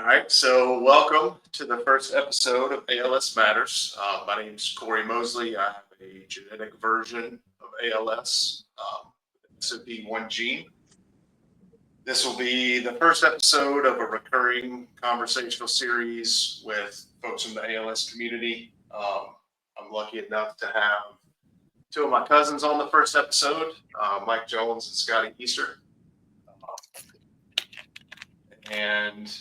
All right, so welcome to the first episode of ALS Matters. My name is Cory Mosley. I have a genetic version of ALS, SOD1 gene. This will be the first episode of a recurring conversational series with folks from the ALS community. I'm lucky enough to have two of my cousins on the first episode, Mike Jones and Scotty Easter. And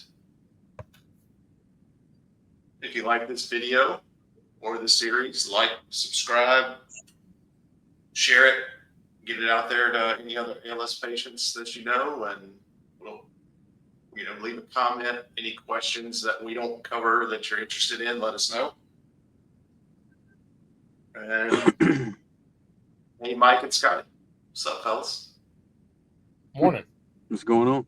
if you like this video or the series, like, subscribe, share it, get it out there to any other ALS patients that you know, and we'll, leave a comment. Any questions that we don't cover that you're interested in, let us know. And hey, Mike and Scotty, what's up, fellas? Morning. What's going on?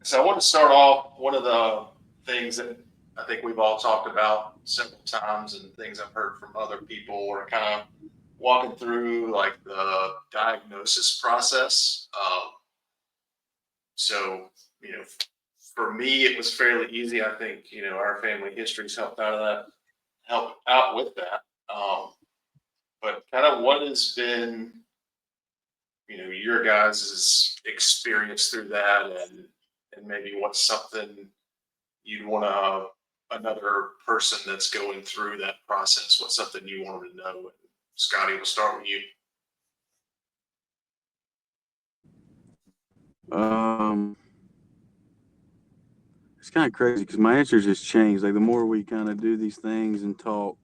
So I want to start off, one of the things that I think we've all talked about several times and things I've heard from other people are kind of walking through like the diagnosis process. So, for me, it was fairly easy. I think, our family histories helped out with that. But kind of what has been, your guys' experience through that, and maybe what's something you'd want another person that's going through that process, what's something you wanted to know? And Scotty, we'll start with you. It's kind of crazy because my answers just changed. Like the more we kind of do these things and talk,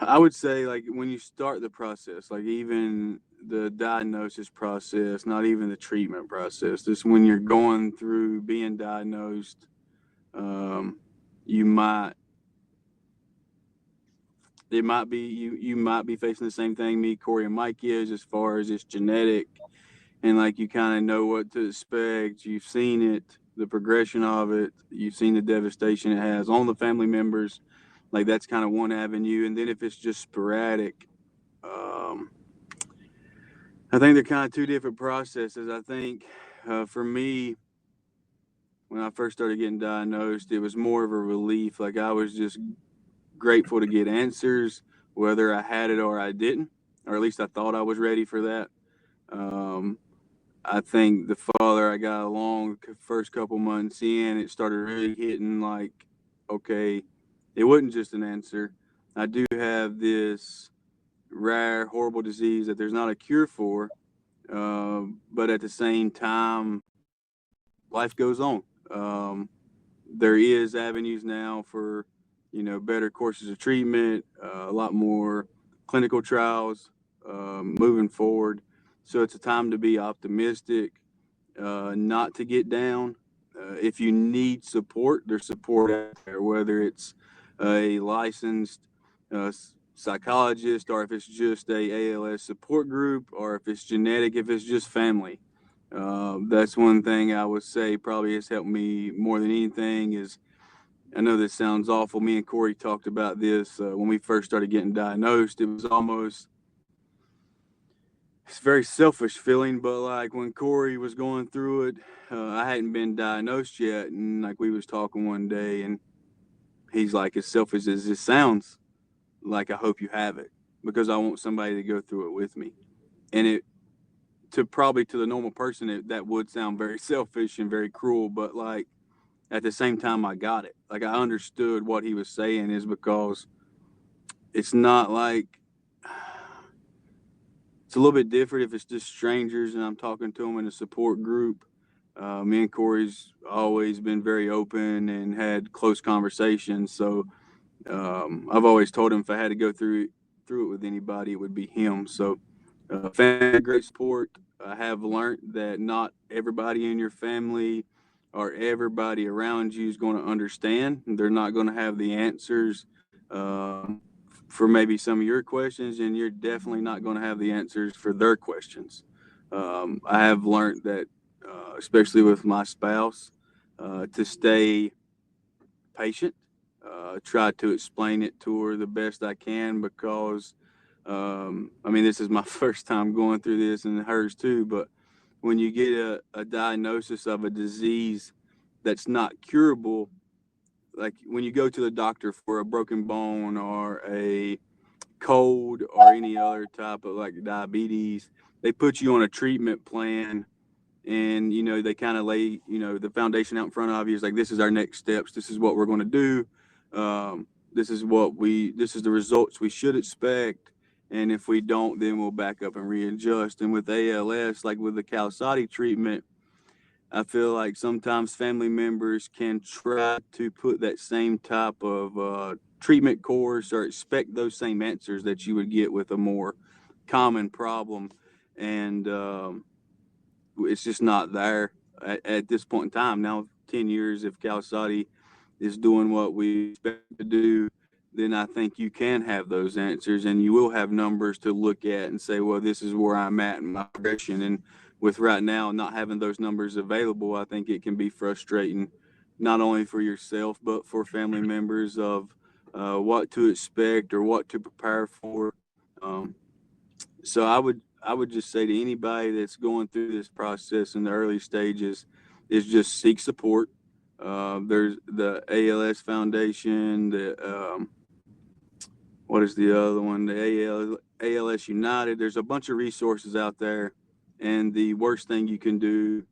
I would say like when you start the process, like even the diagnosis process, not even the treatment process, just when you're going through being diagnosed, you might be facing the same thing me, Cory, and Mike is, as far as it's genetic, and like you kind of know what to expect. You've seen it, the progression of it. You've seen the devastation it has on the family members. Like that's kind of one avenue. And then if it's just sporadic, I think they're kind of two different processes. I think for me, when I first started getting diagnosed, it was more of a relief. Like I was just grateful to get answers, whether I had it or I didn't, or at least I thought I was ready for that. I think the farther I got along, the first couple months in, it started really hitting like, okay, it wasn't just an answer. I do have this rare, horrible disease that there's not a cure for, but at the same time, life goes on. There is avenues now for, better courses of treatment, a lot more clinical trials moving forward. So it's a time to be optimistic, not to get down. If you need support, there's support out there, whether it's a licensed psychologist, or if it's just a ALS support group, or if it's genetic, if it's just family. That's one thing I would say probably has helped me more than anything is, I know this sounds awful. Me and Cory talked about this when we first started getting diagnosed. It was almost, it's a very selfish feeling, but like when Cory was going through it, I hadn't been diagnosed yet. And like we was talking one day and he's like, as selfish as this sounds, like, I hope you have it because I want somebody to go through it with me. And to the normal person, that would sound very selfish and very cruel, but like at the same time, I got it. Like I understood what he was saying is because it's not like, it's a little bit different if it's just strangers and I'm talking to them in a support group. Me and Cory's always been very open and had close conversations. So I've always told him if I had to go through it with anybody, it would be him. So family, great support. I have learned that not everybody in your family or everybody around you is going to understand. They're not going to have the answers for maybe some of your questions, and you're definitely not going to have the answers for their questions. I have learned that, especially with my spouse, to stay patient, try to explain it to her the best I can, because I mean, this is my first time going through this, and hers too. But when you get a diagnosis of a disease that's not curable, like when you go to the doctor for a broken bone or a cold or any other type of like diabetes, they put you on a treatment plan, and they kind of lay the foundation out in front of you. It's like, this is our next steps, this is what we're going to do, this is the results we should expect, and if we don't, then we'll back up and readjust. And with ALS, like with the Qalsody treatment, I feel like sometimes family members can try to put that same type of treatment course or expect those same answers that you would get with a more common problem. And it's just not there at this point in time. Now, 10 years, if Qalsody is doing what we expect to do, then I think you can have those answers, and you will have numbers to look at and say, well, this is where I'm at in my progression. And with right now not having those numbers available, I think it can be frustrating, not only for yourself, but for family members of what to expect or what to prepare for. So I would just say to anybody that's going through this process in the early stages is just seek support. There's the ALS Foundation, what is the other one? The ALS United. There's a bunch of resources out there, and the worst thing you can do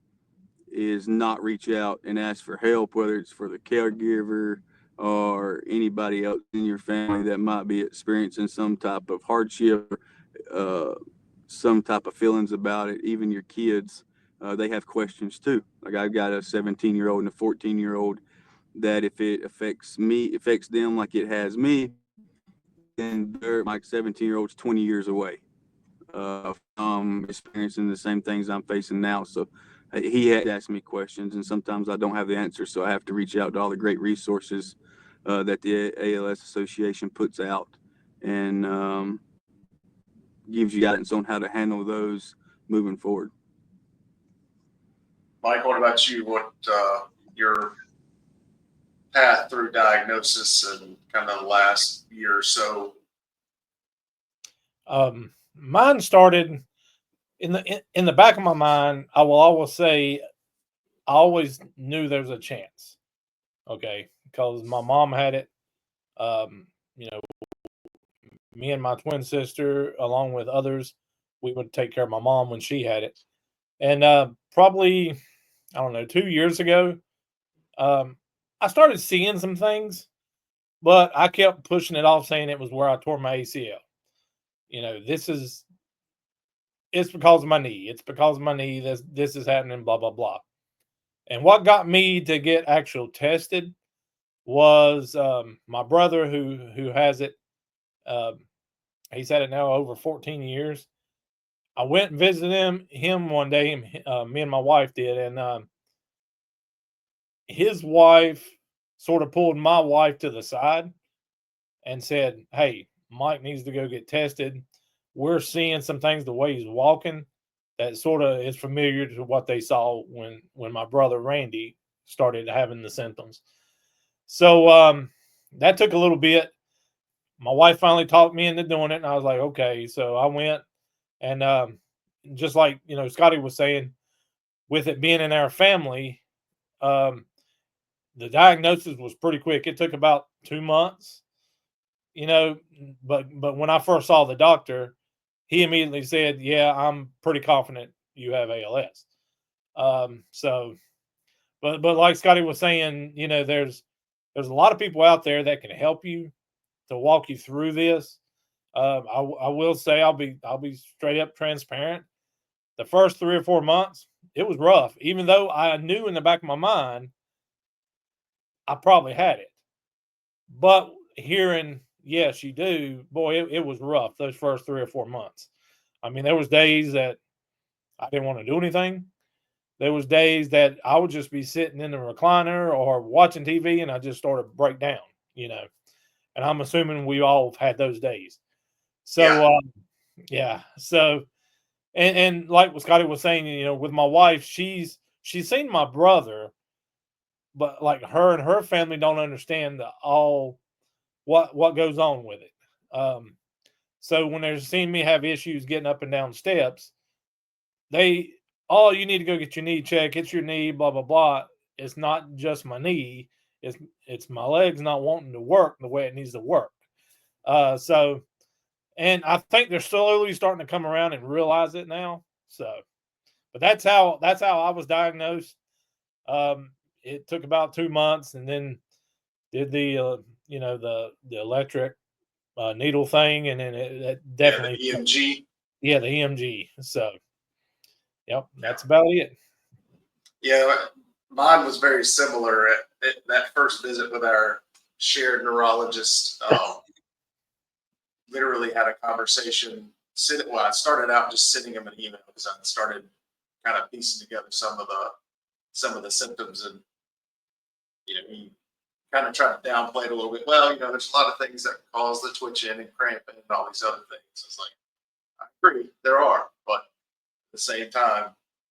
is not reach out and ask for help, whether it's for the caregiver or anybody else in your family that might be experiencing some type of hardship, uh, some type of feelings about it. Even your kids, they have questions too. Like, I've got a 17-year-old and a 14-year-old that if it affects them like it has me, then my 17-year-old's 20 years away from experiencing the same things I'm facing now. So he had asked me questions, and sometimes I don't have the answers. So I have to reach out to all the great resources that the ALS Association puts out, and gives you guidance on how to handle those moving forward. Mike, what about you? What your path through diagnosis and kind of the last year or so? Mine started in the back of my mind. I will always say, I always knew there was a chance. Okay, because my mom had it. You know, me and my twin sister, along with others, we would take care of my mom when she had it. And probably, I don't know, 2 years ago, um, I started seeing some things, but I kept pushing it off, saying it was where I tore my ACL. It's because of my knee. It's because of my knee. This is happening. Blah blah blah. And what got me to get actual tested was my brother who has it. Um, he's had it now over 14 years. I went and visited him one day. Me and my wife did, and his wife sort of pulled my wife to the side and said, "Hey, Mike needs to go get tested. We're seeing some things the way he's walking that sort of is familiar to what they saw when my brother Randy started having the symptoms." So that took a little bit. My wife finally talked me into doing it, and I was like, okay. So I went, and just like Scotty was saying, with it being in our family, um, the diagnosis was pretty quick. It took about 2 months, but when I first saw the doctor, he immediately said, "Yeah, I'm pretty confident you have ALS." So, but like Scotty was saying, there's a lot of people out there that can help you to walk you through this. I will say, I'll be straight up transparent. The first 3 or 4 months, it was rough. Even though I knew in the back of my mind I probably had it, but hearing yes you do, boy, it was rough those first 3 or 4 months. I mean, there was days that I didn't want to do anything. There was days that I would just be sitting in the recliner or watching TV, and I just started to break down, you know. And I'm assuming we all have had those days. So, Yeah. yeah. So, and like what Scotty was saying, with my wife, she's seen my brother, but like her and her family don't understand all what goes on with it. So when they're seeing me have issues getting up and down steps, you need to go get your knee checked. It's your knee, blah, blah, blah. It's not just my knee. It's my legs not wanting to work the way it needs to work. And I think they're slowly starting to come around and realize it now. So, but that's how I was diagnosed. It took about 2 months, and then did the the electric needle thing, and then it definitely the EMG. Yeah, the EMG. So, yep, that's about it. Yeah, mine was very similar at that first visit with our shared neurologist. Literally had a conversation. I started out just sending him an email because I started kind of piecing together some of the symptoms, and he kind of tried to downplay it a little bit. Well, there's a lot of things that cause the twitching and cramping and all these other things. It's like, I agree, there are, but at the same time,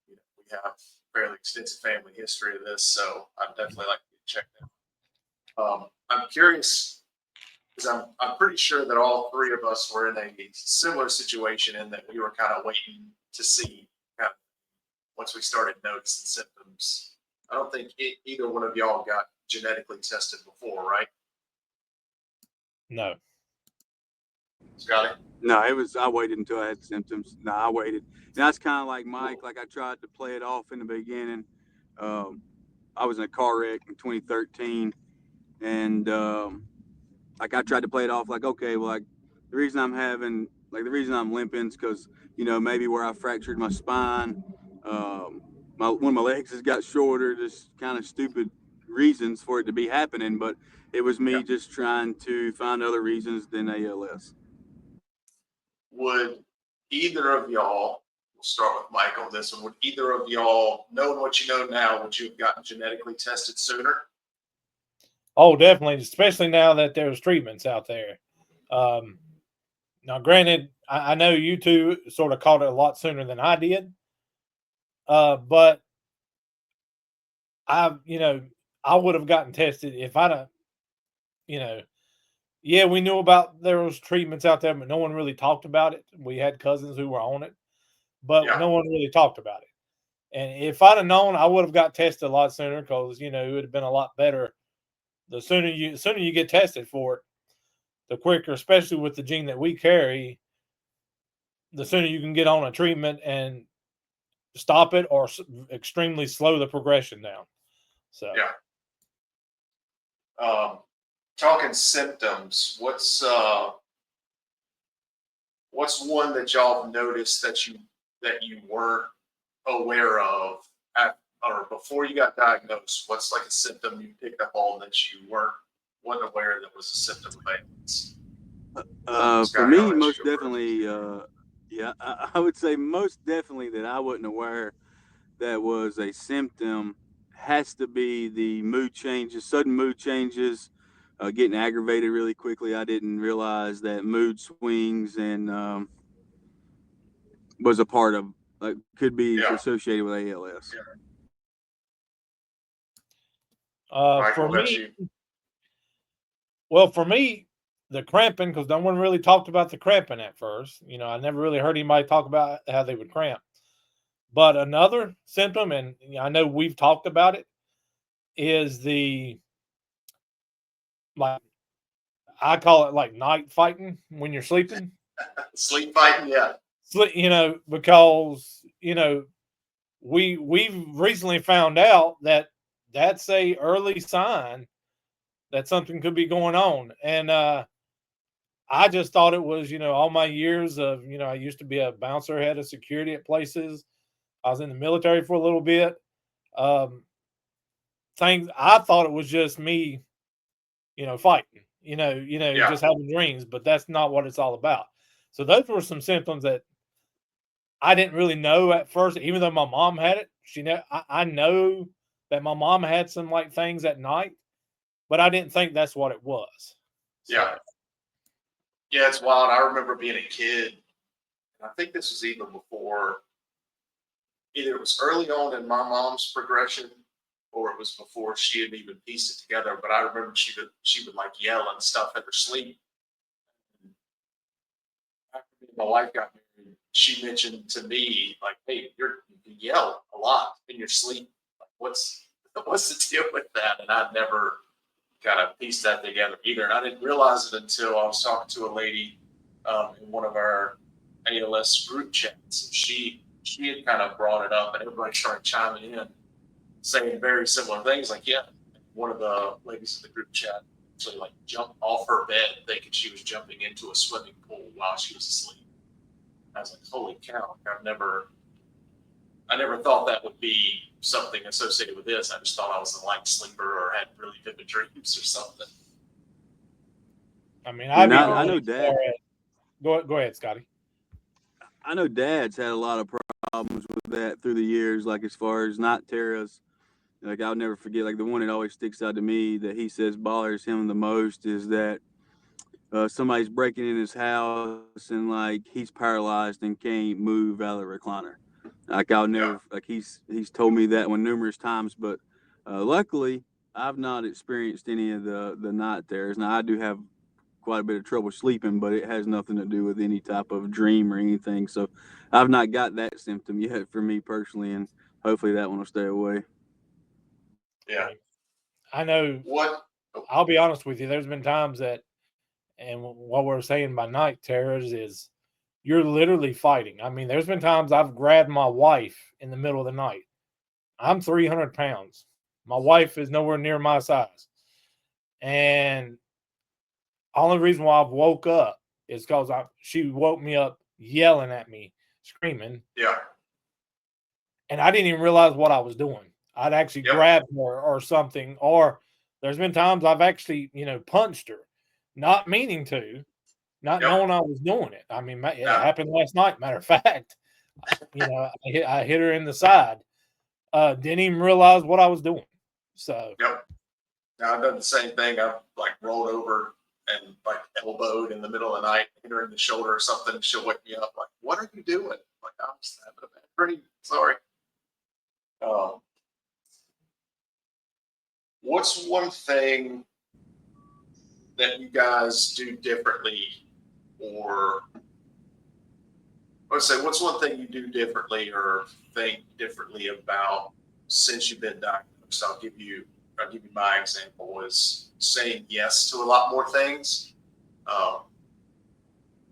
we have fairly extensive family history of this, so I'd definitely like to get checked out. I'm curious because I'm pretty sure that all three of us were in a similar situation in that we were kind of waiting to see kind of once we started noticing symptoms. I don't think either one of y'all got genetically tested before, right? No. Scotty? No, I waited until I had symptoms. No, I waited. And that's kind of like Mike. Like I tried to play it off in the beginning. I was in a car wreck in 2013, and like I tried to play it off like, okay, well, like the reason I'm limping is because maybe where I fractured my spine, one of my legs has got shorter. Just kind of stupid reasons for it to be happening, but it was me just trying to find other reasons than ALS. Would either of y'all, we'll start with Mike on this one, would either of y'all, knowing what you know now, would you have gotten genetically tested sooner? Oh, definitely, especially now that there's treatments out there. Now, granted, I know you two sort of caught it a lot sooner than I did, but I would have gotten tested if I'd have, we knew about there was treatments out there, but no one really talked about it. We had cousins who were on it, but no one really talked about it. And if I'd have known, I would have got tested a lot sooner because it would have been a lot better. The sooner you get tested for it, the quicker, especially with the gene that we carry, the sooner you can get on a treatment and stop it or extremely slow the progression down. So talking symptoms, what's one that y'all have noticed that you weren't aware of or before you got diagnosed? What's like a symptom you picked up on that you wasn't aware that was a symptom of ALS? For me, most definitely, I would say most definitely that I wasn't aware that was a symptom has to be the mood changes, sudden mood changes, getting aggravated really quickly. I didn't realize that mood swings and was a part of, could be associated with ALS. For me, the cramping, because no one really talked about the cramping at first. I never really heard anybody talk about how they would cramp. But another symptom, and I know we've talked about it, is I call it like night fighting when you're sleeping. Sleep fighting, yeah. Because we've recently found out that that's a early sign that something could be going on. And I just thought it was, all my years of, I used to be a bouncer, head of security at places. I was in the military for a little bit. I thought it was just me, fighting, just having dreams, but that's not what it's all about. So those were some symptoms that I didn't really know at first, even though my mom had it. I know that my mom had some like things at night, but I didn't think that's what it was. So. Yeah, it's wild. I remember being a kid, and I think this was even before, either it was early on in my mom's progression or it was before she had even pieced it together. But I remember she would like yell and stuff in her sleep. my wife got married, she mentioned to me, like, hey, you yell a lot in your sleep. Like, what's the deal with that? And I'd never kind of pieced that together either. And I didn't realize it until I was talking to a lady in one of our ALS group chats. And she had kind of brought it up, and everybody started chiming in, saying very similar things. Like, yeah, one of the ladies in the group chat actually like jumped off her bed thinking she was jumping into a swimming pool while she was asleep. I was like, holy cow! I never thought that would be something associated with this. I just thought I was a light sleeper or had really vivid dreams or something. I mean, I know Dad. Go ahead, Scotty. I know Dad's had a lot of problems with that through the years, like as far as night terrors. Like I'll never forget, like the one that always sticks out to me that he says bothers him the most is that somebody's breaking in his house and like he's paralyzed and can't move out of the recliner. Like I'll never, like he's told me that one numerous times, but luckily I've not experienced any of the night terrors. Now I do have quite a bit of trouble sleeping, but it has nothing to do with any type of dream or anything. So I've not got that symptom yet for me personally, and hopefully that one will stay away. Yeah. I know. What? I'll be honest with you. There's been times that, and what we're saying by night terrors is you're literally fighting. I mean, there's been times I've grabbed my wife in the middle of the night. I'm 300 pounds. My wife is nowhere near my size. And only reason why I've woke up is because she woke me up yelling at me, screaming. Yeah. And I didn't even realize what I was doing. I'd actually grabbed her or something. Or there's been times I've actually, punched her, not meaning to, not knowing I was doing it. I mean, it happened last night. Matter of fact, I hit her in the side. Didn't even realize what I was doing. So. Yep. Now I've done the same thing. I've like rolled over and like elbowed in the middle of the night, hit her in the shoulder or something, and she'll wake me up like, "What are you doing?" Like, I'm just having a bad dream. Sorry. What's one thing that you guys do differently, or let's say, what's one thing you do differently or think differently about since you've been diagnosed? I'll give you my example is saying yes to a lot more things.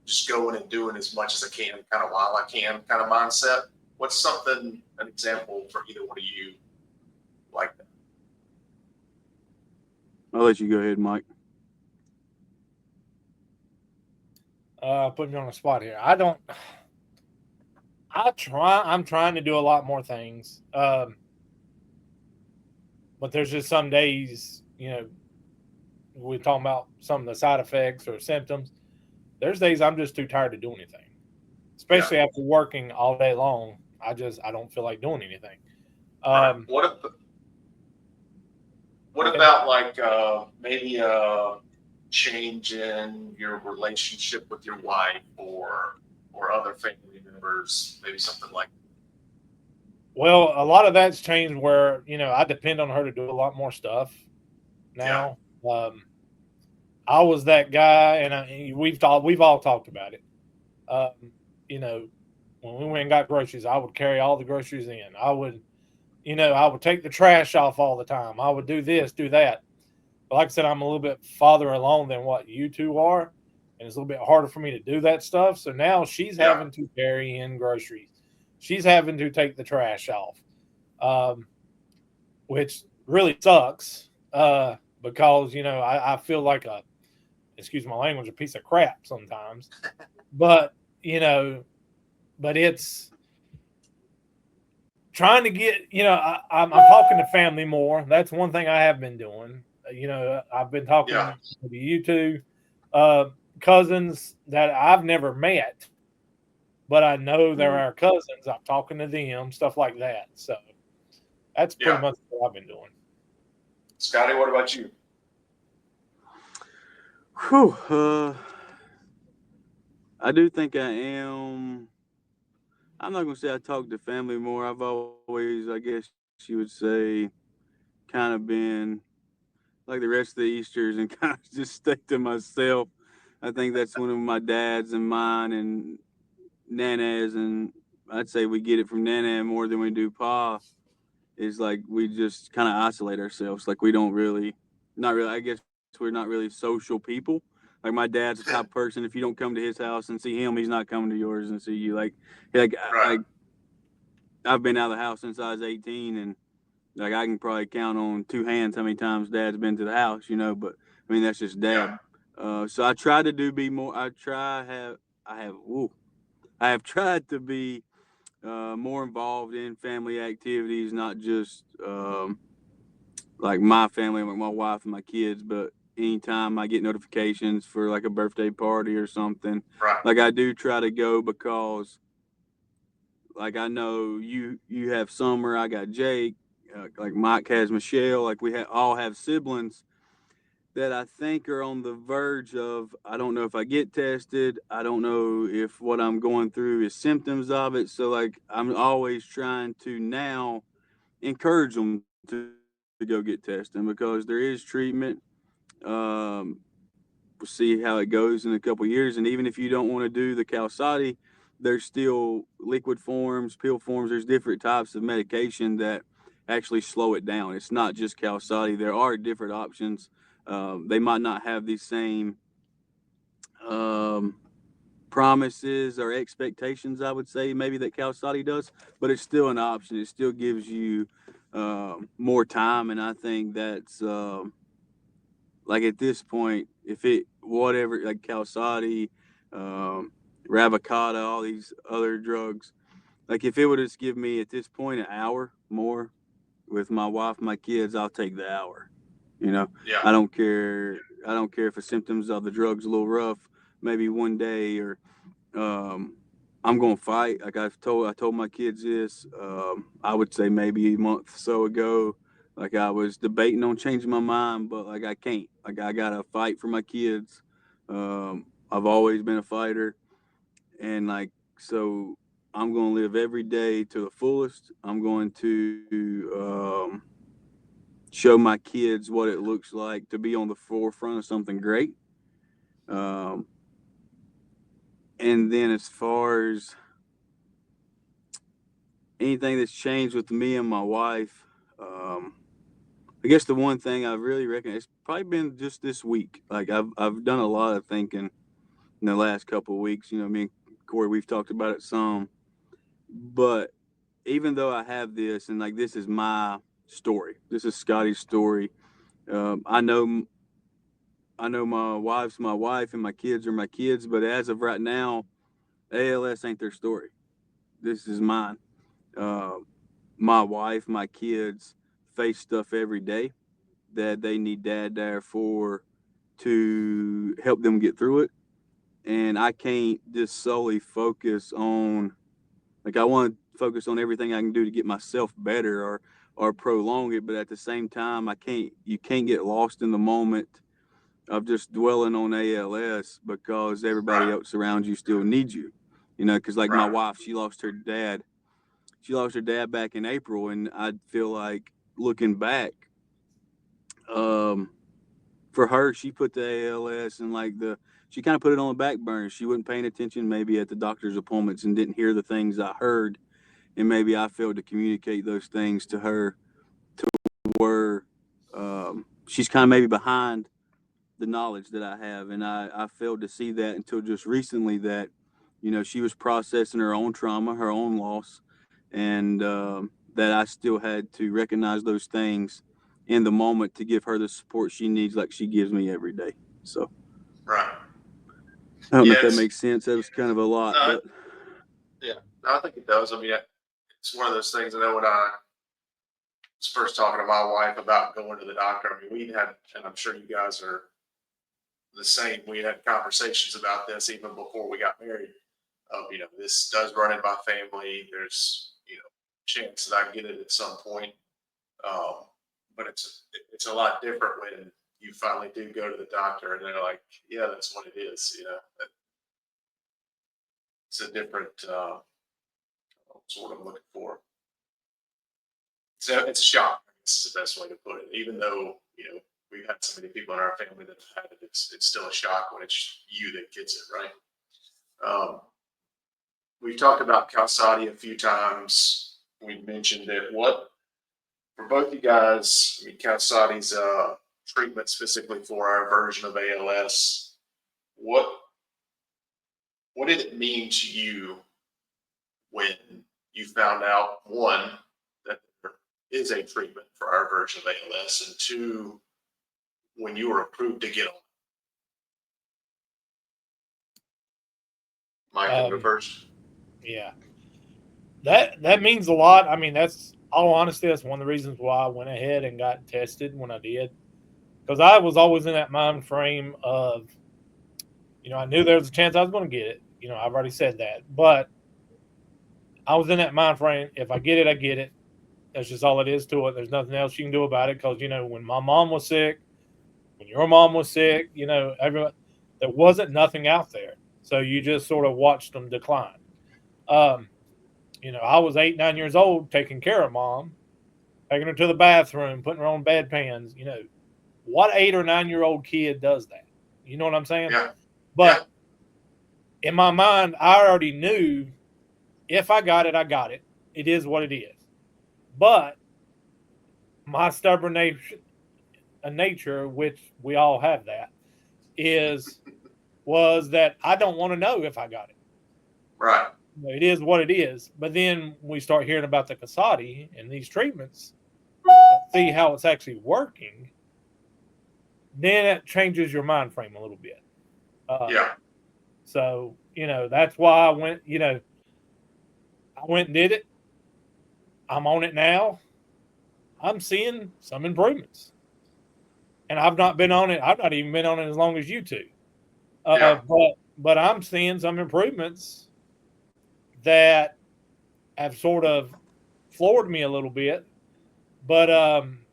Just going and doing as much as I can, kind of while I can, kind of mindset. What's an example for either one of you like that? I'll let you go ahead, Mike. Put me on the spot here. I'm trying to do a lot more things. But there's just some days, we're talking about some of the side effects or symptoms. There's days I'm just too tired to do anything, especially after working all day long. I don't feel like doing anything. Right. What about like maybe a change in your relationship with your wife or other family members, maybe something like that? Well, a lot of that's changed where, I depend on her to do a lot more stuff now. Yeah. I was that guy, and we've all talked about it. When we went and got groceries, I would carry all the groceries in. I would take the trash off all the time. I would do this, do that. But like I said, I'm a little bit farther along than what you two are, and it's a little bit harder for me to do that stuff. So now she's having to carry in groceries. She's having to take the trash off, which really sucks because, I feel like excuse my language, a piece of crap sometimes. But, but it's trying to get, I'm talking to family more. That's one thing I have been doing. I've been talking to you two cousins that I've never met, but I know they're our cousins. I'm talking to them, stuff like that. So that's pretty much what I've been doing. Scotty, what about you? I do think I am. I'm not gonna say I talk to family more. I've always, I guess you would say, kind of been like the rest of the Easters and kind of just stick to myself. I think that's one of my dad's and mine, and nanas, and I'd say we get it from nana more than we do pa, is like we just kind of isolate ourselves. Like we don't really, not really, I guess we're not really social people. Like my dad's the type of person, if you don't come to his house and see him, he's not coming to yours and see you. Right. I've been out of the house since I was 18, and like I can probably count on two hands how many times dad's been to the house, but I mean, that's just dad. Yeah. So I try to be more, I have tried to be more involved in family activities, not just like my family, like my wife and my kids, but anytime I get notifications for like a birthday party or something, Right. like I do try to go, because like I know you have Summer, I got Jake, like Mike has Michelle, like we all have siblings that I think are on the verge of, I don't know if I get tested, I don't know if what I'm going through is symptoms of it. So like I'm always trying to now encourage them to go get tested, because there is treatment. We'll see how it goes in a couple of years, and even if you don't want to do the Qalsody, there's still liquid forms, pill forms. There's different types of medication that actually slow it down. It's not just Qalsody. There are different options. They might not have the same promises or expectations, I would say, maybe that Qalsody does, but it's still an option. It still gives you more time, and I think that's like at this point, if it whatever, like Qalsody, Ravicata, all these other drugs, like if it would just give me at this point an hour more with my wife, my kids, I'll take the hour. Yeah. I don't care. I don't care if the symptoms of the drugs a little rough, maybe one day, or I'm gonna fight. Like I told my kids this. I would say maybe a month or so ago. Like I was debating on changing my mind, but like I can't. Like I gotta fight for my kids. I've always been a fighter, and like so, I'm gonna live every day to the fullest. I'm going to show my kids what it looks like to be on the forefront of something great. Um, and then as far as anything that's changed with me and my wife, I guess the one thing I really reckon it's probably been just this week. Like I've done a lot of thinking in the last couple of weeks. Me and Cory, we've talked about it some, but even though I have this, and like this is my story, this is Scotty's story. I know my wife's my wife and my kids are my kids, but as of right now, ALS ain't their story. This is mine. Uh, my wife, my kids face stuff every day that they need dad there for, to help them get through it. And I can't just solely focus on, like I want to focus on everything I can do to get myself better, or prolong it, but at the same time you can't get lost in the moment of just dwelling on ALS, because everybody Right. else around you still needs you. Because like my Right. wife, she lost her dad back in April, and I feel like looking back, for her, she put the ALS and she kind of put it on the back burner. She wasn't paying attention maybe at the doctor's appointments and didn't hear the things I heard, and maybe I failed to communicate those things to her, to where she's kind of maybe behind the knowledge that I have, and I failed to see that until just recently, that she was processing her own trauma, her own loss, and that I still had to recognize those things in the moment to give her the support she needs, like she gives me every day. So Right. I don't know Yeah. if that makes sense. That was kind of a lot, No, but yeah. No, I think it does. I mean, it's one of those things. I know when I was first talking to my wife about going to the doctor, I mean, we had, and I'm sure you guys are the same. We had conversations about this even before we got married. Of, this does run in my family. There's, chance that I get it at some point. But it's a lot different when you finally do go to the doctor and they're like, yeah, that's what it is. It's a different, that's what I'm looking for. So it's a shock. This is the best way to put it. Even though, we've had so many people in our family that have had it, it's still a shock when it's you that gets it, right? we've talked about Qalsody a few times. We've mentioned it. What, for both you guys, I mean, Qalsody's treatment specifically for our version of ALS, what did it mean to you when you found out, one, that there is a treatment for our version of ALS, and two, when you were approved to get on? Mike, can go first. Yeah, that means a lot. I mean, that's all honesty. That's one of the reasons why I went ahead and got tested when I did, because I was always in that mind frame of, I knew there was a chance I was going to get it. I've already said that, but I was in that mind frame. If I get it, I get it. That's just all it is to it. There's nothing else you can do about it, because when my mom was sick, when your mom was sick, everyone, there wasn't nothing out there, so you just sort of watched them decline. I was 8, 9 years old taking care of mom, taking her to the bathroom, putting her on bedpans. What 8 or 9-year-old kid does that? You know what I'm saying? Yeah. But in my mind, I already knew if I got it, I got it. It is what it is. But my stubborn nature, which we all have that, was that I don't want to know if I got it. Right. It is what it is. But then we start hearing about the Qalsody and these treatments, see how it's actually working, then it changes your mind frame a little bit. So, that's why I went, I went and did it. I'm on it now. I'm seeing some improvements. And I've not been on it. I've not even been on it as long as you two. But I'm seeing some improvements that have sort of floored me a little bit. But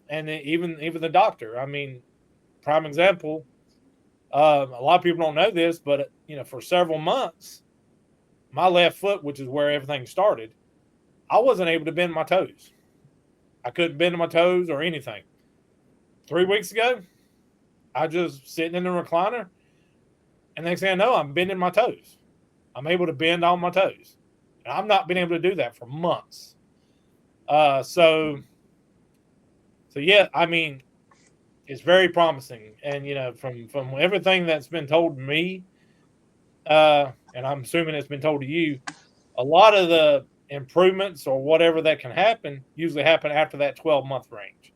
and even the doctor. I mean, prime example. A lot of people don't know this, but for several months, my left foot, which is where everything started, I wasn't able to bend my toes. I couldn't bend my toes or anything. 3 weeks ago, I just sitting in the recliner, and next thing I know, I'm bending my toes. I'm able to bend all my toes. And I've not been able to do that for months. So yeah, I mean, it's very promising. And from everything that's been told to me, and I'm assuming it's been told to you, a lot of the improvements or whatever that can happen usually happen after that 12-month range.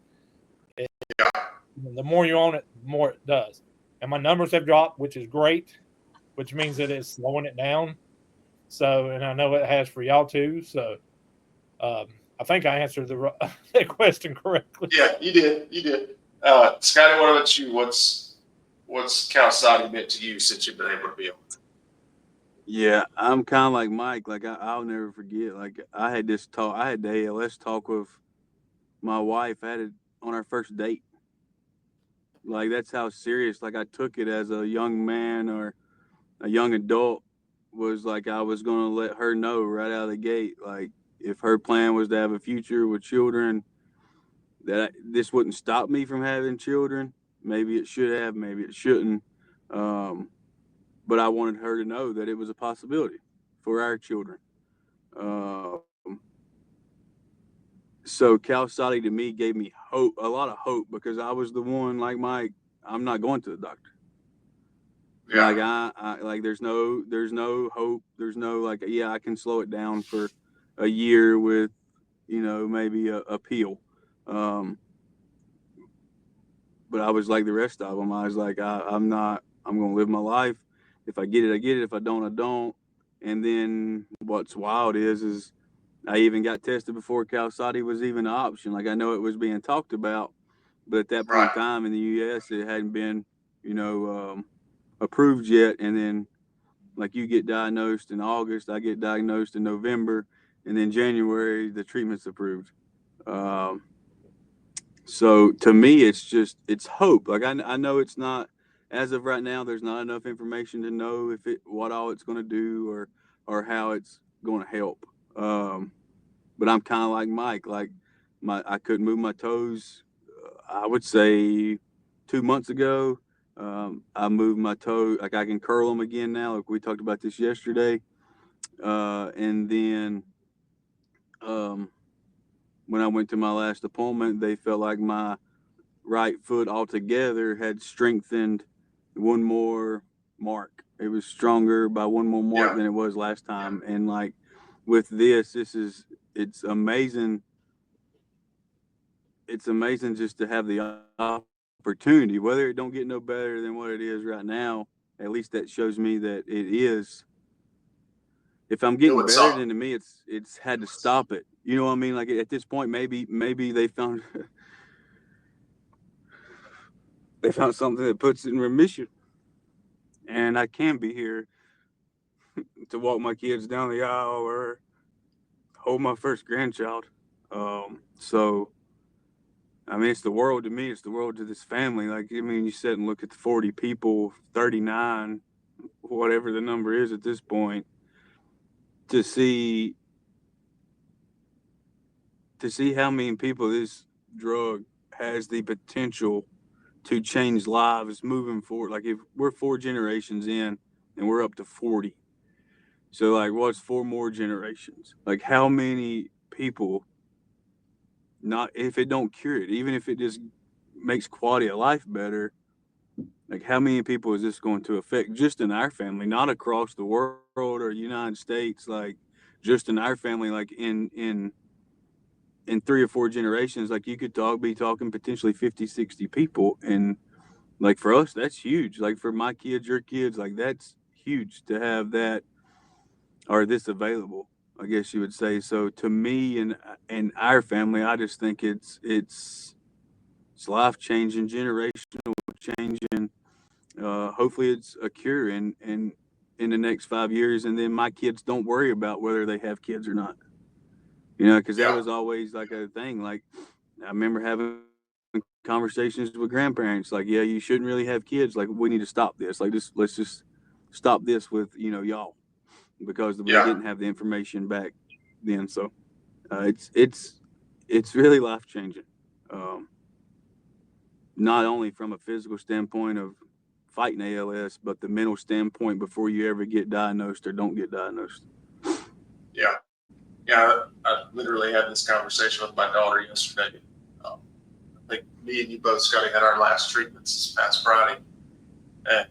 The more you're on it, the more it does. And my numbers have dropped, which is great, which means that it's slowing it down. So, and I know it has for y'all too. So, I think I answered that question correctly. Yeah, you did. You did. Scotty, what about you? What's Qalsody meant to you since you've been able to be on? Yeah, I'm kind of like Mike. Like I'll never forget. Like I had this talk. I had the ALS talk with my wife. I had it on our first date. Like that's how serious. Like I took it as a young man or a young adult. Was like I was gonna let her know right out of the gate. Like if her plan was to have a future with children, that this wouldn't stop me from having children. Maybe it should have. Maybe it shouldn't. But I wanted her to know that it was a possibility for our children. So Qalsody to me gave me hope, a lot of hope, because I was the one like Mike. I'm not going to the doctor. Yeah. Like I like there's no hope. There's no like yeah I can slow it down for a year with maybe a pill. But I was like the rest of them. I was like I'm not. I'm gonna live my life. If I get it, I get it. If I don't, I don't. And then what's wild is I even got tested before Qalsody was even an option. Like I know it was being talked about, but at that point in time in the U.S., it hadn't been, approved yet. And then, like you get diagnosed in August, I get diagnosed in November, and then January the treatment's approved. So to me, it's hope. Like I know it's not as of right now. There's not enough information to know what all it's going to do or how it's going to help. But I'm kind of like Mike. Like I couldn't move my toes. I would say 2 months ago. I moved my toe. Like I can curl them again now. Like we talked about this yesterday. And then when I went to my last appointment, they felt like my right foot altogether had strengthened one more mark. It was stronger by one more mark than it was last time. And like with this, it's amazing. It's amazing just to have the opportunity, whether it don't get no better than what it is right now. At least that shows me that it is. If I'm getting better, then to me, it's had to stop it. You know what I mean? Like at this point, maybe they found they found something that puts it in remission, and I can be here to walk my kids down the aisle or hold my first grandchild. So I mean, it's the world to me. It's the world to this family. Like, I mean, you sit and look at the 40 people, 39, whatever the number is at this point, to see how many people this drug has the potential to change lives moving forward. Like, if we're 4 generations in and we're up to 40, so like, what's 4 more generations? Like, how many people? Not if it don't cure it, even if it just makes quality of life better. Like, how many people is this going to affect just in our family, not across the world or United States, like just in our family, like in 3 or 4 generations, like you could be talking potentially 50, 60 people. And like for us, that's huge. Like for my kids, your kids, like that's huge to have that or this available, I guess you would say. So to me and our family, I just think it's life changing, generational changing. Hopefully, it's a cure in the next 5 years, and then my kids don't worry about whether they have kids or not. You know, because that was always like a thing. Like I remember having conversations with grandparents, like, yeah, you shouldn't really have kids. Like, we need to stop this. Like, let's just stop this with y'all, because we didn't have the information back then. So it's really life changing. Not only from a physical standpoint of fighting ALS, but the mental standpoint before you ever get diagnosed or don't get diagnosed. Yeah. I literally had this conversation with my daughter yesterday. I think me and you both, Scotty, had our last treatments this past Friday. And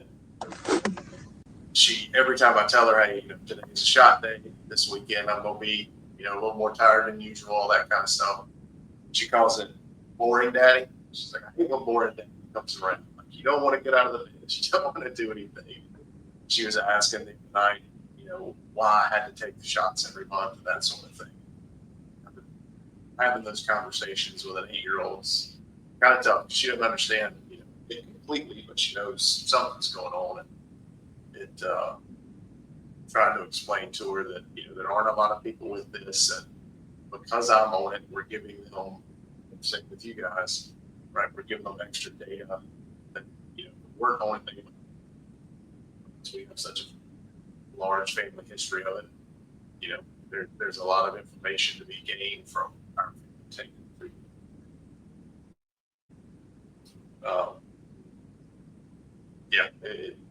every time I tell her, hey, today's a shot day, this weekend I'm going to be, a little more tired than usual, all that kind of stuff. She calls it boring daddy. She's like, I hate when boring daddy comes around. Like, you don't want to get out of the bed. You don't want to do anything. She was asking me tonight, why I had to take the shots every month and that sort of thing. Having those conversations with an 8-year-old is kind of tough. She doesn't understand, it completely, but she knows something's going on. And trying to explain to her that, there aren't a lot of people with this, and because I'm on it, we're giving them, same with you guys, right? We're giving them extra data that, we're going to, we have such a large family history of it. There's a lot of information to be gained from our family taking it through.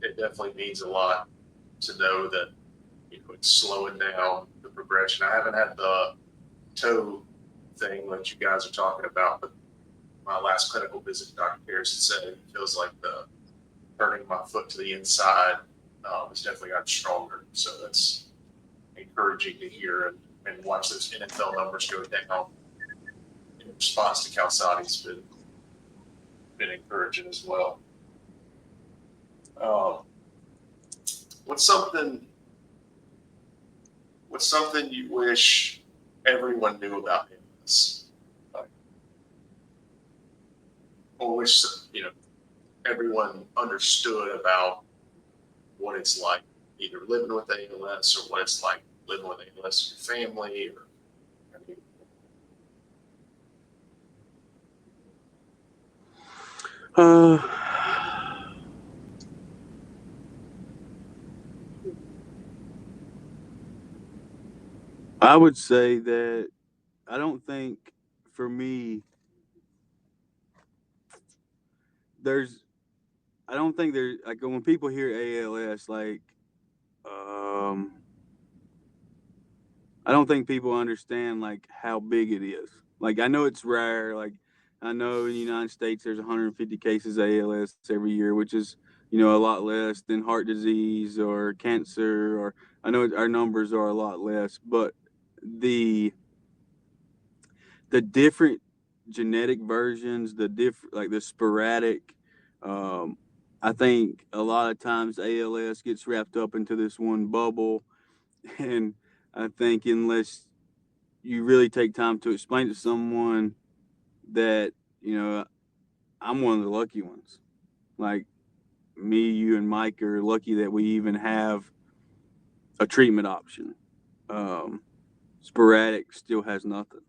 It definitely means a lot to know that, it's slowing down the progression. I haven't had the toe thing that you guys are talking about, but my last clinical visit, Dr. Harrison said it feels like the turning my foot to the inside has definitely gotten stronger. So that's encouraging to hear and watch those NFL numbers go down in response to Qalsody's been encouraging as well. What's something you wish everyone knew about ALS? Or wish everyone understood about what it's like either living with ALS or what it's like living with ALS in your family, or I would say that I don't think, for me, I don't think there's, like, when people hear ALS, like, I don't think people understand like how big it is. Like I know it's rare. Like I know in the United States there's 150 cases of ALS every year, which is a lot less than heart disease or cancer. Or I know our numbers are a lot less, but the different genetic versions, the different like the sporadic. I think a lot of times ALS gets wrapped up into this one bubble, and I think unless you really take time to explain to someone that I'm one of the lucky ones. Like me, you, and Mike are lucky that we even have a treatment option. Sporadic still has nothing.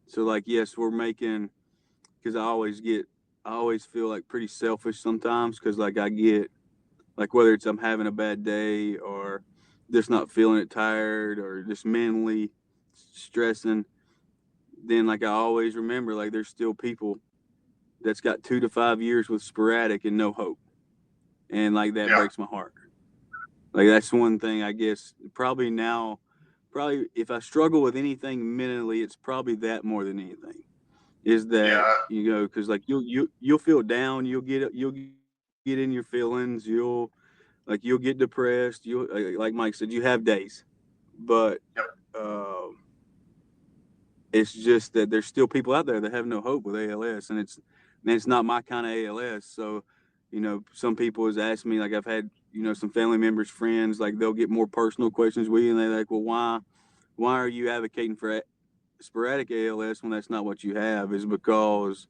So like, yes, we're making, because I always feel like pretty selfish sometimes, because like I get like whether it's I'm having a bad day or just not feeling it, tired, or just mentally stressing, then like I always remember like there's still people that's got 2 to 5 years with sporadic and no hope, and like that breaks my heart. Like that's one thing I guess probably if I struggle with anything mentally, it's probably that more than anything. Is that because like you'll feel down, you'll get in your feelings, you'll get depressed, you'll like Mike said, you have days, but it's just that there's still people out there that have no hope with ALS, and it's not my kind of ALS. So, some people has asked me, like I've had, some family members, friends, like they'll get more personal questions with you, and they're like, well, why are you advocating for sporadic ALS when that's not what you have? Is because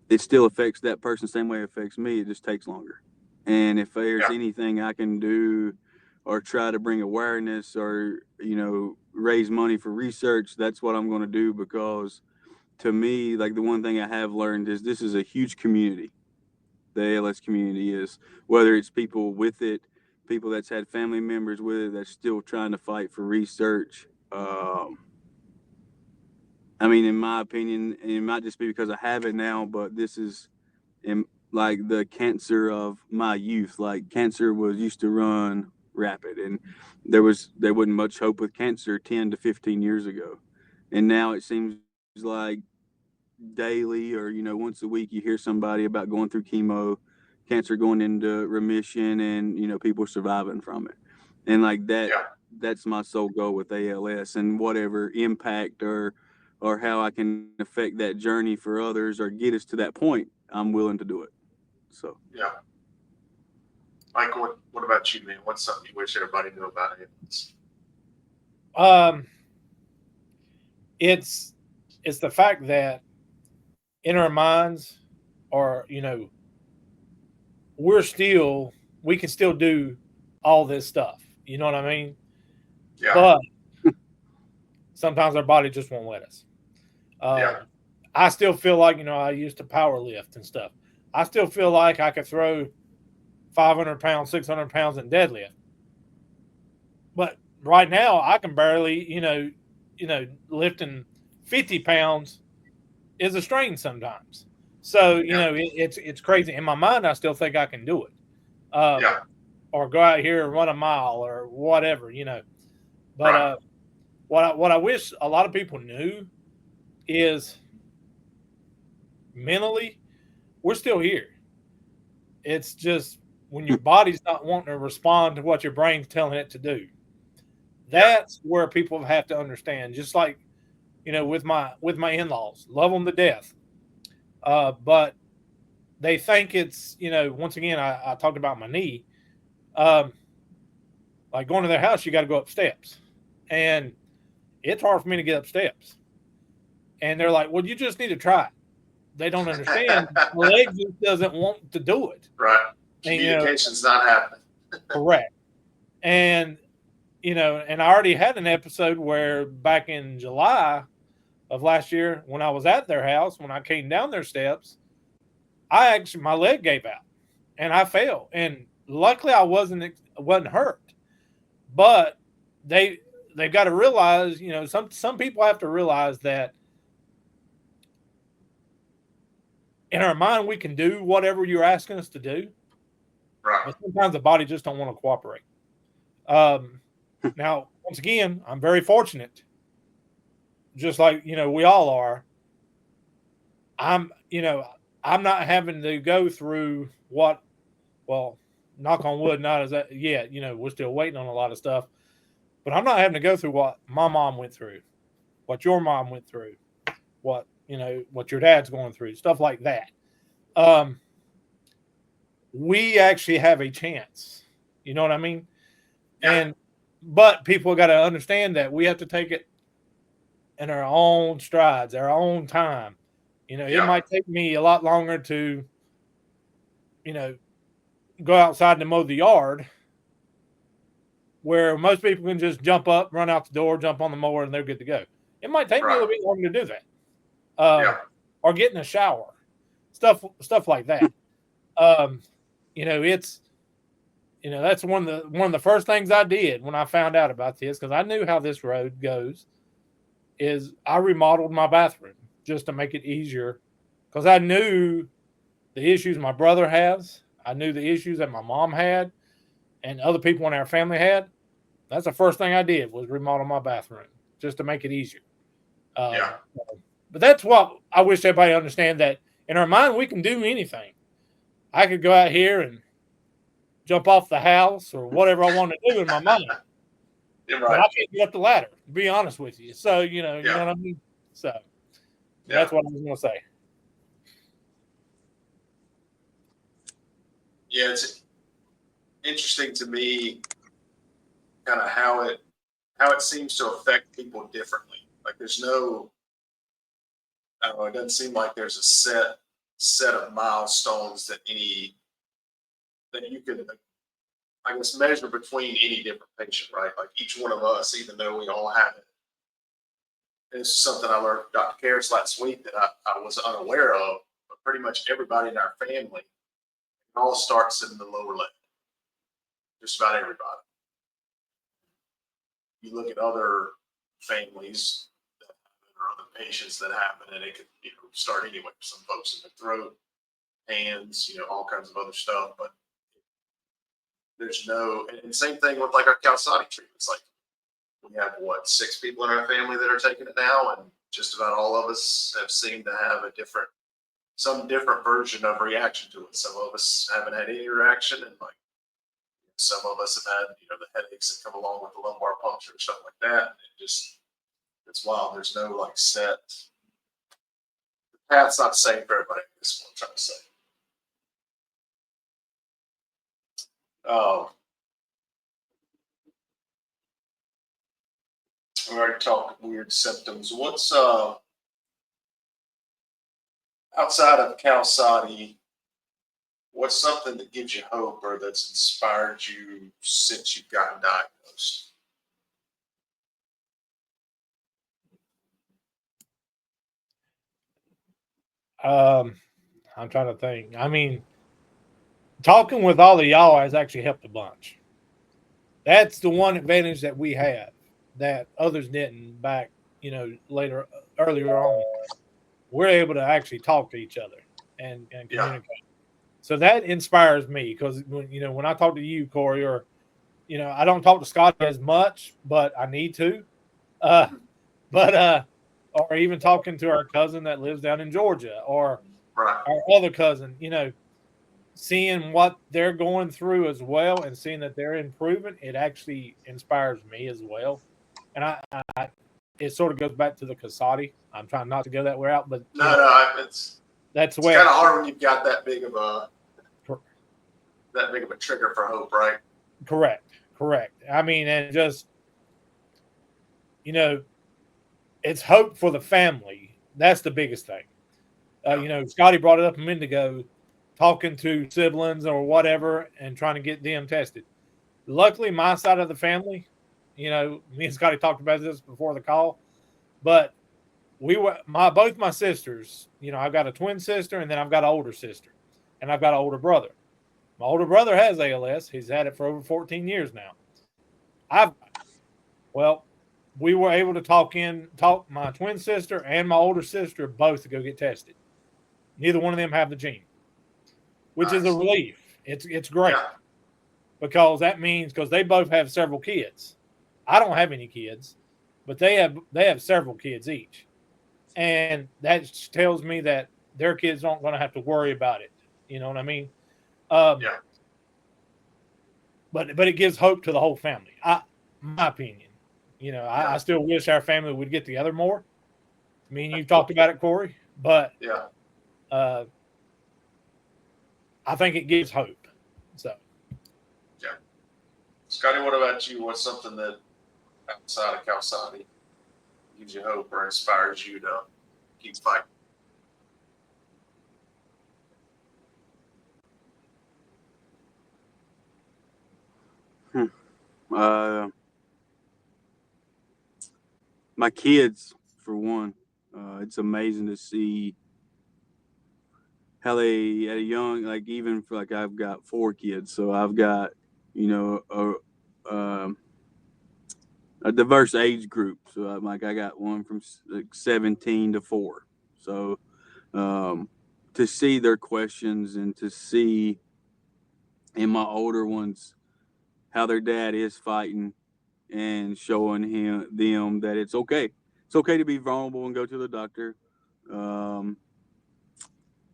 it still affects that person the same way it affects me. It just takes longer. And if there's anything I can do or try to bring awareness or, raise money for research, that's what I'm going to do, because to me, like the one thing I have learned is this is a huge community. The ALS community is, whether it's people with it, people that's had family members with it, that's still trying to fight for research. I mean, in my opinion, it might just be because I have it now, but this is like the cancer of my youth. Like cancer used to run rapid, and there wasn't much hope with cancer 10 to 15 years ago. And now it seems like daily or, once a week, you hear somebody about going through chemo, cancer going into remission, and, people surviving from it. And like that, that's my sole goal with ALS, and whatever impact or how I can affect that journey for others or get us to that point, I'm willing to do it. So Mike, what about you, man? What's something you wish everybody knew about ALS? It's the fact that in our minds, or we can still do all this stuff. You know what I mean? Yeah. But sometimes our body just won't let us. I still feel like, I used to power lift and stuff. I still feel like I could throw 500 pounds, 600 pounds in deadlift. But right now I can barely, lifting 50 pounds is a strain sometimes. So, it's crazy. In my mind, I still think I can do it. Or go out here and run a mile or whatever, But what I wish a lot of people knew is mentally, we're still here. It's just when your body's not wanting to respond to what your brain's telling it to do. That's where people have to understand. Just like, with my in-laws, love them to death. But they think it's, once again, I talked about my knee. Like going to their house, you got to go up steps. And it's hard for me to get up steps. And they're like, well, you just need to try it. They don't understand. The leg just doesn't want to do it. Right. Communication's not happening. Correct. And, and I already had an episode where back in July of last year, when I was at their house, when I came down their steps, my leg gave out and I fell. And luckily I wasn't hurt. But they've got to realize, some people have to realize that in our mind, we can do whatever you're asking us to do. Right. But sometimes the body just don't want to cooperate. Now, once again, I'm very fortunate, just like, we all are. I'm, I'm not having to go through what, well, knock on wood, not as that yet. We're still waiting on a lot of stuff, but I'm not having to go through what my mom went through, what your mom went through, what your dad's going through, stuff like that. We actually have a chance. You know what I mean? Yeah. But people got to understand that we have to take it in our own strides, our own time. It might take me a lot longer to, go outside and mow the yard, where most people can just jump up, run out the door, jump on the mower, and they're good to go. It might take me a little bit longer to do that. Or get in a shower, stuff like that. It's that's one of the first things I did when I found out about this, because I knew how this road goes. Is I remodeled my bathroom just to make it easier, because I knew the issues my brother has. I knew the issues that my mom had and other people in our family had. That's the first thing I did, was remodel my bathroom just to make it easier. But that's what I wish everybody understand, that in our mind, we can do anything. I could go out here and jump off the house or whatever I want to do in my mind. You're But right. I can't get up the ladder, to be honest with you. So, you know what I mean? So that's what I was going to say. Yeah, it's interesting to me kind of how it seems to affect people differently. Like there's no, I don't know, it doesn't seem like there's a set of milestones that you can, I guess, measure between any different patient, right? Like each one of us, even though we all have it. This is something I learned from Dr. Karras last week that I was unaware of, but pretty much everybody in our family, it all starts in the lower leg. Just about everybody. You look at other families that happen, or other patients that happen, and it could start anywhere. Some folks in the throat, hands, all kinds of other stuff. But there's no, and same thing with like our Qalsody treatments. Like we have 6 people in our family that are taking it now, and just about all of us have seemed to have some different version of reaction to it. Some of us haven't had any reaction, and like some of us have had the headaches that come along with the lumbar puncture and stuff like that. And it's wild. There's no like set. The path's not the same for everybody. That's what I'm trying to say. We already talked weird symptoms. What's outside of Qalsody? What's something that gives you hope or that's inspired you since you've gotten diagnosed? I'm trying to think. I mean, talking with all of y'all has actually helped a bunch. That's the one advantage that we have that others didn't back, earlier on. We're able to actually talk to each other and communicate. So that inspires me, because when I talk to you, Cory, or I don't talk to Scott as much, but I need to. Or even talking to our cousin that lives down in Georgia, or our other cousin, seeing what they're going through as well, and seeing that they're improving, it actually inspires me as well. And I it sort of goes back to the Qalsody. I'm trying not to go that way out, but It's that's the way. It's kind of hard when you've got that big of a trigger for hope, right? Correct. I mean, and just it's hope for the family. That's the biggest thing. Scotty brought it up a minute ago, talking to siblings or whatever and trying to get them tested. Luckily, my side of the family, me and Scotty talked about this before the call, but both my sisters, I've got a twin sister, and then I've got an older sister, and I've got an older brother. My older brother has ALS. He's had it for over 14 years now. We were able to talk my twin sister and my older sister both to go get tested. Neither one of them have the gene, which is a relief. It's great, because that means, because they both have several kids. I don't have any kids, but they have several kids each, and that tells me that their kids aren't going to have to worry about it. You know what I mean? Yeah. But it gives hope to the whole family. My opinion. You know, I still wish our family would get together more. Me and you talked about it, Corey, but Yeah. I think it gives hope. So, Yeah. Scotty, what about you? What's something that outside of Qalsody gives you hope or inspires you to keep fighting? My kids, for one. It's amazing to see how they at a young, like even for like I've got 4 kids, so I've got a diverse age group. So I'm like I got one from like 17 to 4. So to see their questions and to see in my older ones how their dad is fighting and showing them that it's okay. It's okay to be vulnerable and go to the doctor.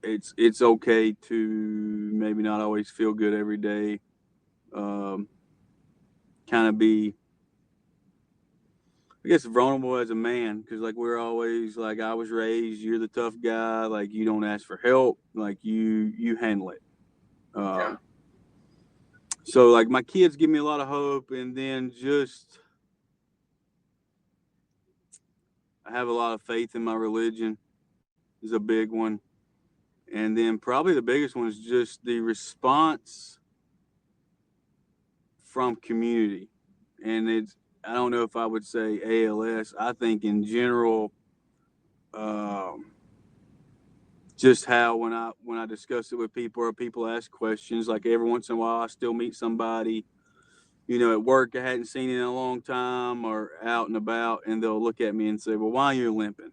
It's okay to maybe not always feel good every day. Kind of be, I guess, vulnerable as a man, because like we're always like I was raised. You're the tough guy. Like you don't ask for help. Like you handle it. Yeah. So like my kids give me a lot of hope, and then just I have a lot of faith in my religion is a big one. And then probably the biggest one is just the response from community. And I don't know if I would say ALS. I think in general, just how when I discuss it with people or people ask questions, like every once in a while I still meet somebody, at work I hadn't seen in a long time or out and about, and they'll look at me and say, well, why are you limping?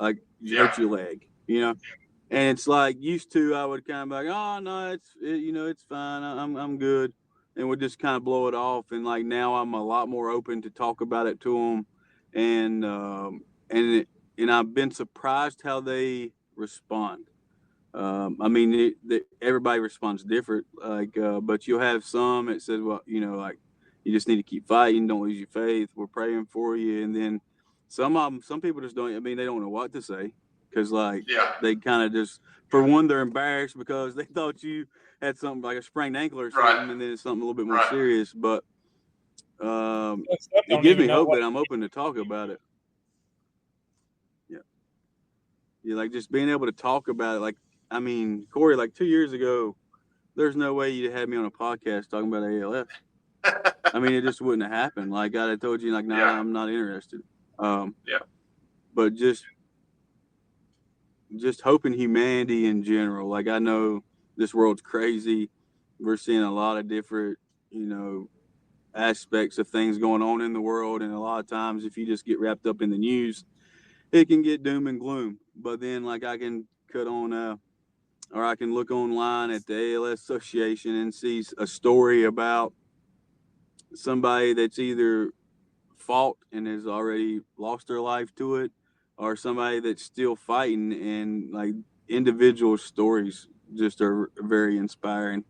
Like you hurt your leg, And it's like used to, I would kind of be like, oh no, it's fine. I'm good, and would just kind of blow it off. And like now, I'm a lot more open to talk about it to them, and I've been surprised how they respond. I mean, everybody responds different. Like, but you'll have some that says, well, like you just need to keep fighting. Don't lose your faith. We're praying for you. And then some people just don't. I mean, they don't know what to say. Because like they kind of just, for one, they're embarrassed because they thought you had something like a sprained ankle or something, and then it's something a little bit more serious. But it gives me hope that I'm open to talk about it. Yeah, like just being able to talk about it. Like, I mean, Corey, like 2 years ago, there's no way you'd had me on a podcast talking about ALS. I mean, it just wouldn't have happened. Like I told you, like, nah, I'm not interested. But just hoping humanity in general. Like I know this world's crazy. We're seeing a lot of different, aspects of things going on in the world. And a lot of times if you just get wrapped up in the news, it can get doom and gloom. But then like I can or I can look online at the ALS Association and see a story about somebody that's either fought and has already lost their life to it, or somebody that's still fighting, and like individual stories just are very inspiring.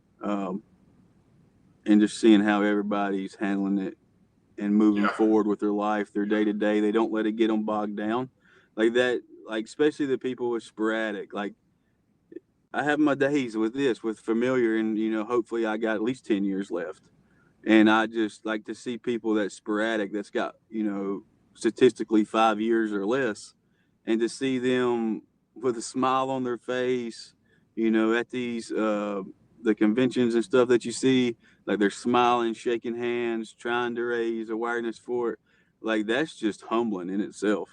And just seeing how everybody's handling it and moving forward with their life, their day to day, they don't let it get them bogged down like that. Like especially the people with sporadic, like I have my days with familiar, and hopefully I got at least 10 years left. And I just like to see people that's sporadic, that's got, statistically 5 years or less, and to see them with a smile on their face, at these, the conventions and stuff that you see, like they're smiling, shaking hands, trying to raise awareness for it. Like that's just humbling in itself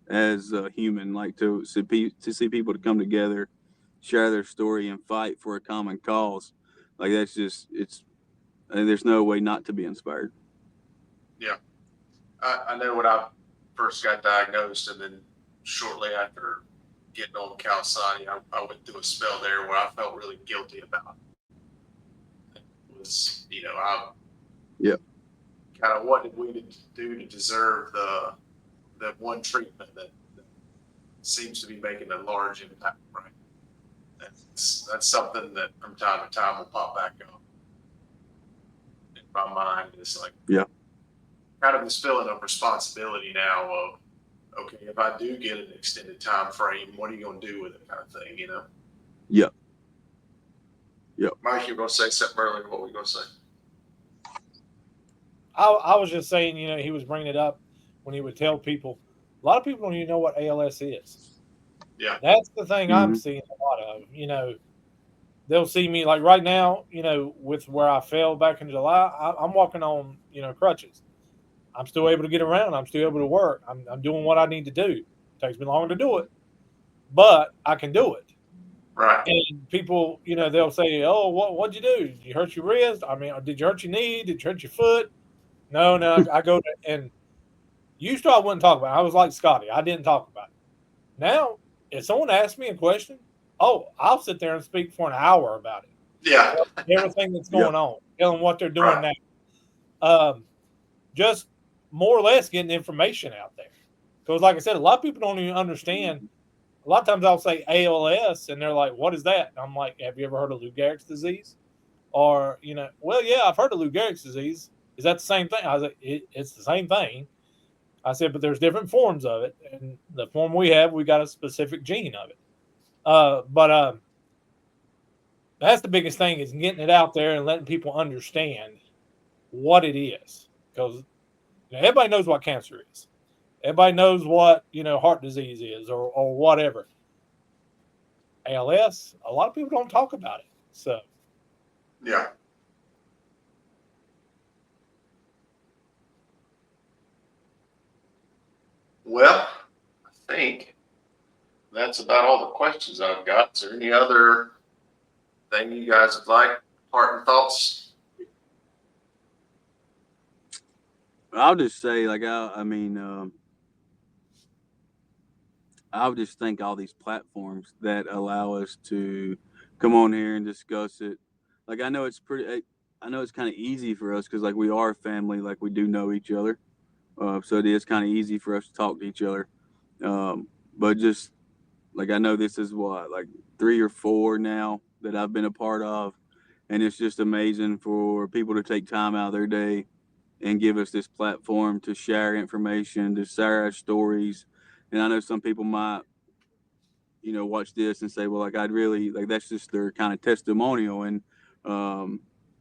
as a human, like to see people to come together, share their story, and fight for a common cause. Like that's just, there's no way not to be inspired. Yeah. I know when I first got diagnosed, and then shortly after getting on Qalsody, I went through a spell there where I felt really guilty about it. It was, kind of what did we do to deserve the one treatment that seems to be making a large impact, right? That's something that from time to time will pop back up in my mind. It's like, Yeah. kind of this feeling of responsibility now of, okay, if I do get an extended time frame, what are you going to do with it, kind of thing, you know? Yep. Yep. Mike, you were going to say something earlier. What were you going to say? I was just saying, he was bringing it up when he would tell people. A lot of people don't even know what ALS is. Yeah. That's the thing I'm Mhm. seeing a lot of. They'll see me like right now, with where I fell back in July, I'm walking on, crutches. I'm still able to get around. I'm still able to work. I'm doing what I need to do. It takes me longer to do it, but I can do it. Right. And people, they'll say, "Oh, what'd you do? Did you hurt your wrist? I mean, did you hurt your knee? Did you hurt your foot?" No. I go to, and used to I wouldn't talk about it. I was like Scotty. I didn't talk about it. Now, if someone asks me a question, I'll sit there and speak for an hour about it. Yeah. Everything that's going on, tell them what they're doing Right. now. Just more or less getting information out there. Because, like I said, a lot of people don't even understand. A lot of times I'll say ALS, and they're like, "What is that?" And I'm like, "Have you ever heard of Lou Gehrig's disease?" Or, well, yeah, I've heard of Lou Gehrig's disease. Is that the same thing? I was like, it's the same thing. I said, but there's different forms of it. And the form we have, we got a specific gene of it. But that's the biggest thing is getting it out there and letting people understand what it is. Because everybody knows what cancer is. Everybody knows what, heart disease is or whatever. ALS, a lot of people don't talk about it. So, Yeah. Well, I think that's about all the questions I've got. Is there any other thing you guys would like? Parting thoughts? I'll just say, like, I would just thank all these platforms that allow us to come on here and discuss it. Like, I know it's kind of easy for us because, like, we are a family, like, we do know each other. So it is kind of easy for us to talk to each other. But just, like, I know this is like 3 or 4 now that I've been a part of. And it's just amazing for people to take time out of their day and give us this platform to share information, to share our stories. And I know some people might, watch this and say, well, like, I'd really, like, that's just their kind of testimonial. And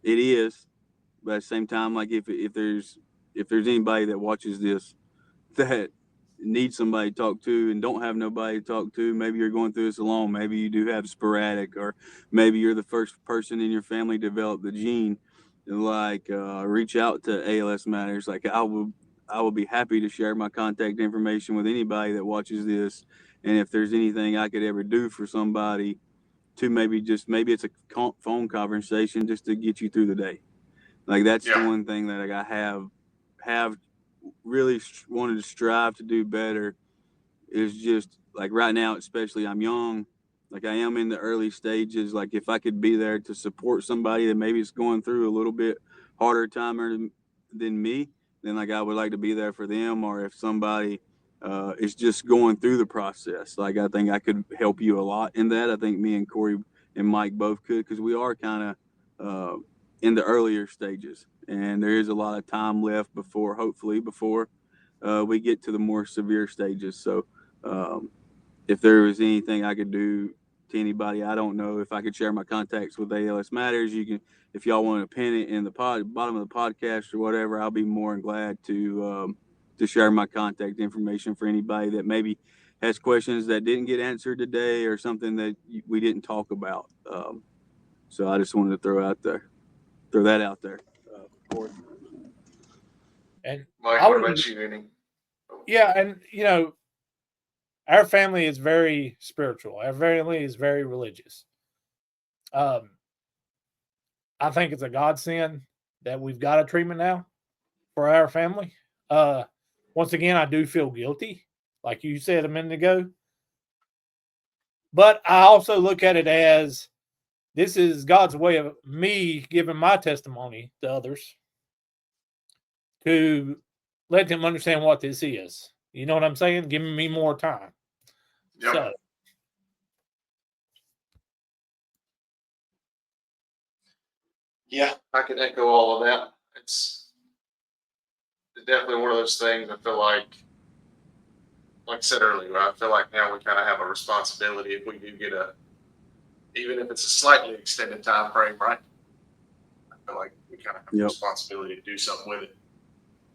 it is. But at the same time, like, if there's anybody that watches this that needs somebody to talk to and don't have nobody to talk to, maybe you're going through this alone, maybe you do have sporadic, or maybe you're the first person in your family to develop the gene, like, reach out to ALS Matters. Like, I will be happy to share my contact information with anybody that watches this. And if there's anything I could ever do for somebody to maybe it's a phone conversation just to get you through the day. Like, that's the one thing that, like, I have really wanted to strive to do better is just, like, right now, especially, I'm young, like, I am in the early stages. Like, if I could be there to support somebody that maybe is going through a little bit harder time than me, then, like, I would like to be there for them. Or if somebody is just going through the process, like, I think I could help you a lot in that. I think me and Cory and Mike both could, because we are kind of in the earlier stages, and there is a lot of time left before we get to the more severe stages. So if there was anything I could do to anybody, I don't know if I could share my contacts with ALS Matters. You can, if y'all want to pin it in the bottom of the podcast or whatever, I'll be more than glad to share my contact information for anybody that maybe has questions that didn't get answered today or something that we didn't talk about. So I just wanted to throw that out there. and Mike, I what would, about you, Annie? yeah, and our family is very spiritual. Our family is very religious. I think it's a godsend that we've got a treatment now for our family. Once again, I do feel guilty, like you said a minute ago. But I also look at it as this is God's way of me giving my testimony to others to let them understand what this is. You know what I'm saying? Giving me more time. Yep. So, yeah, I can echo all of that. It's definitely one of those things. I feel like I said earlier, I feel like now we kind of have a responsibility if we do get even if it's a slightly extended time frame, right? I feel like we kind of have a responsibility to do something with it,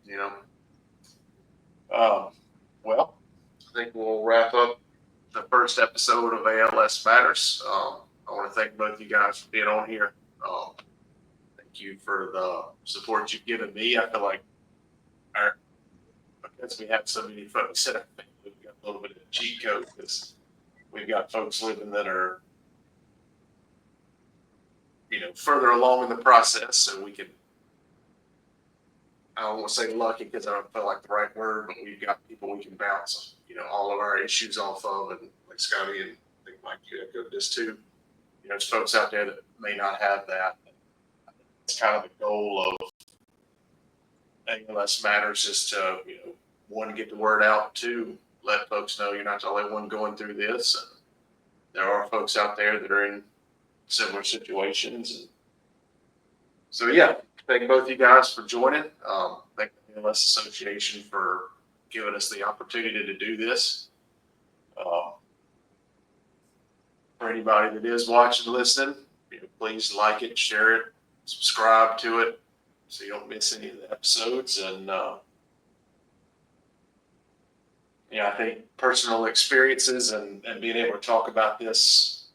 you know? Well, I think we'll wrap up the first episode of ALS Matters. I want to thank both of you guys for being on here. Thank you for the support you've given me. I feel like because we have so many folks in our family, we've got a little bit of a cheat code because we've got folks living that are, further along in the process, so we can, I don't want to say lucky because I don't feel like the right word, but we've got people we can bounce, all of our issues off of, and like Scotty and I think Mike, you echoed this too. There's folks out there that may not have that. It's kind of the goal of ALS Matters is to, one, get the word out, two, let folks know you're not the only one going through this. And there are folks out there that are in similar situations. And so, yeah, thank both of you guys for joining. Thank the ALS Association for giving us the opportunity to do this. For anybody that is watching, listening, please like it, share it, subscribe to it so you don't miss any of the episodes. And I think personal experiences and being able to talk about this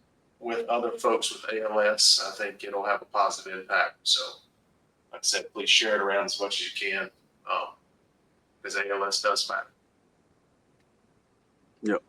with other folks with ALS, I think it'll have a positive impact. So, like I said, please share it around as much as you can, because ALS does matter. Yep.